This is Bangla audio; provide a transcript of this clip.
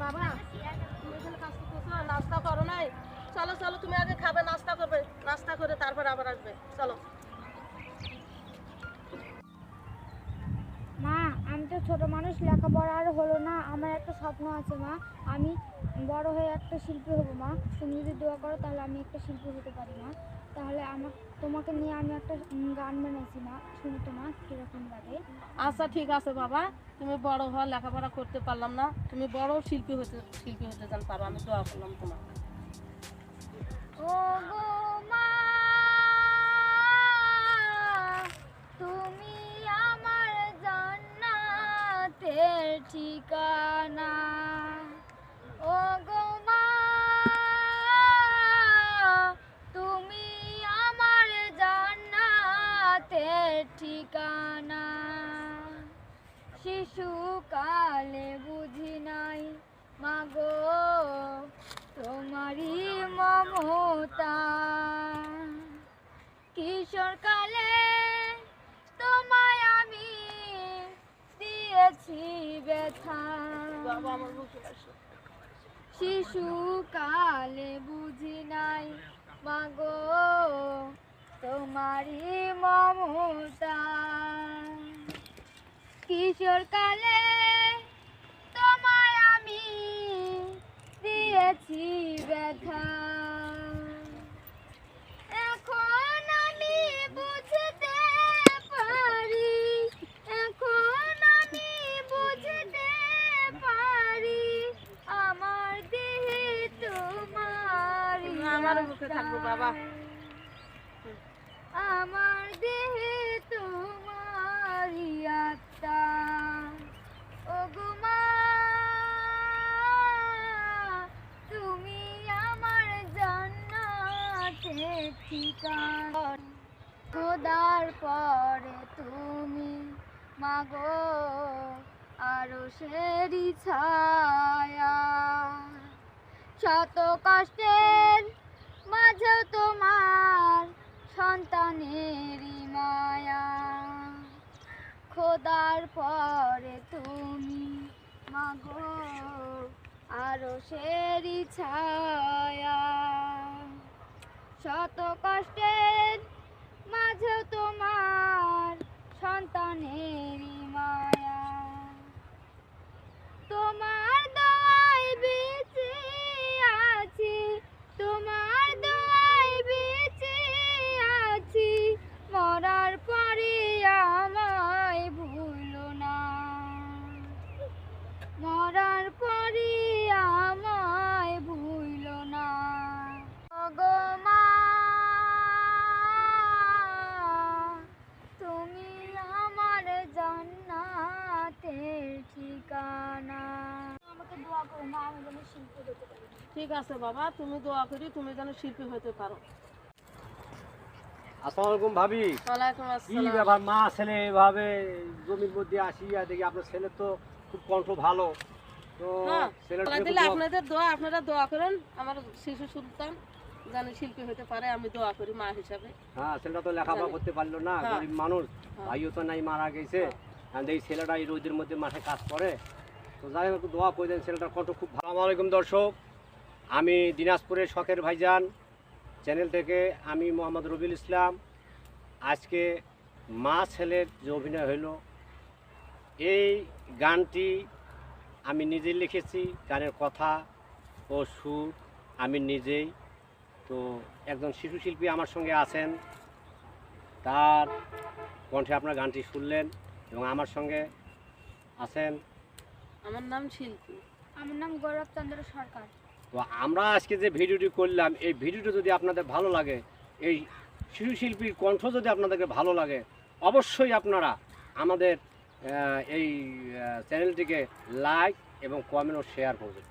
বাবা তুমি এখানে কাজ করতেছো, নাস্তা করো নাই? চলো চলো, তুমি আগে খাবে, নাস্তা করবে, নাস্তা করে তারপর আবার আসবে। চলো। মা, আমি তো ছোট মানুষ, লেখাপড়া আর হলো না। আমার একটা স্বপ্ন আছে মা, আমি বড় হয়ে একটা শিল্পী হব মা। তুমি যদি দোয়া করো তাহলে আমি একটা শিল্পী হতে পারি মা। তাহলে তোমাকে নিয়ে আমি একটা গান বানাইছি মা, শুনি তো মা কীরকম লাগে। আচ্ছা ঠিক আছে বাবা, তুমি বড় হওয়া, লেখাপড়া করতে পারলাম না, তুমি বড় শিল্পী হতে জান পারো, আমি দোয়া করলাম তোমার। ও গো মা, তুমি আমার জান্নাতের ঠিকানা। ও গো মা, তুমি আমার জান্নাতের ঠিকানা। শিশুকালে বুঝি নাই মাগো তোমারই মমতা, কিশোরকালে তোমায় আমি দিয়েছি ব্যথা। শিশুকালে বুঝি নাই মাগো তোমারই মমতা, কিশোরকালে তোমায় আমি দিয়েছি ব্যথা। এখন আমি বুঝতে পারি, এখন আমি বুঝতে পারি, আমার দেহে তোমার আমার মুখে থাকবো বাবা, আমার দেহে তোমার আত্মা। ও গো মা, তুমি আমার জান্নাতের ঠিকানা। খোদার পরে তুমি মাগো আরশেরই ছায়া, শত কষ্টের মাঝেও তোমার সন্তানেরই মায়া। খোদার পরে তুমি মাগো আরশেরই ছায়া, শত কষ্টের মাঝেও তোমার সন্তানেরই মায়া। তোমার দোয়ায় বেঁচে আছি, তোমার দোয়ায় বেঁচে আছি, মরার পরে আমায় ভুলো না, মরার পরে আমায় ভুলো না। ও গো মা, তুমি আমার জান্নাতের ঠিকানা। আমাকে দোয়া করো মা, আমি যেন শিল্পী হতে পারি। ঠিক আছে বাবা, তুমি দোয়া করি তুমি যেন শিল্পী হতে পারো। আসসালামু আলাইকুম ভাবি। ওয়ালাইকুম কি আসসালাম। ব্যাপার, মা ছেলে এভাবে জমির মধ্যে আসিয়া দেখি আপনার ছেলে তো খুব কণ্ঠ ভালো, তো হ্যাঁ, ছেলেটা দিলে আপনাদের দোয়া, আপনারা দোয়া করেন আমার শিশু সন্তান যেন শিল্পী হতে পারে, আমি দোয়া করি মা হিসাবে। হ্যাঁ, ছেলেটা তো লেখাপড়া করতে পারলো না, হ্যাঁ। গরিব মানুষ, হ্যাঁ। ভাইও তো নাই, মারা গেছে। এই ছেলেটা এই রোদের মধ্যে মাঠে কাজ করে, তো যাই হোক দোয়া করে দেন, ছেলেটার কণ্ঠ খুব ভালো। আসসালামু আলাইকুম দর্শক, আমি দিনাজপুরের শখের ভাইজান চ্যানেল থেকে আমি মোহাম্মদ রবিউল ইসলাম। আজকে মা ছেলের যে অভিনয় হইল, এই গানটি আমি নিজেই লিখেছি, গানের কথা ও সুর আমি নিজেই। তো একজন শিশু শিল্পী আমার সঙ্গে আছেন, তার কণ্ঠে আপনার গানটি শুনলেন, এবং আমার সঙ্গে আছেন। আমার নাম শিল্পী। আমার নাম গৌরব চন্দ্র সরকার। তো আমরা আজকে যে ভিডিওটি করলাম, এই ভিডিওটি যদি আপনাদের ভালো লাগে, এই শিশু শিল্পীর কণ্ঠ যদি আপনাদেরকে ভালো লাগে, অবশ্যই আপনারা আমাদের এই চ্যানেলটিকে লাইক এবং কমেন্ট ও শেয়ার করবেন।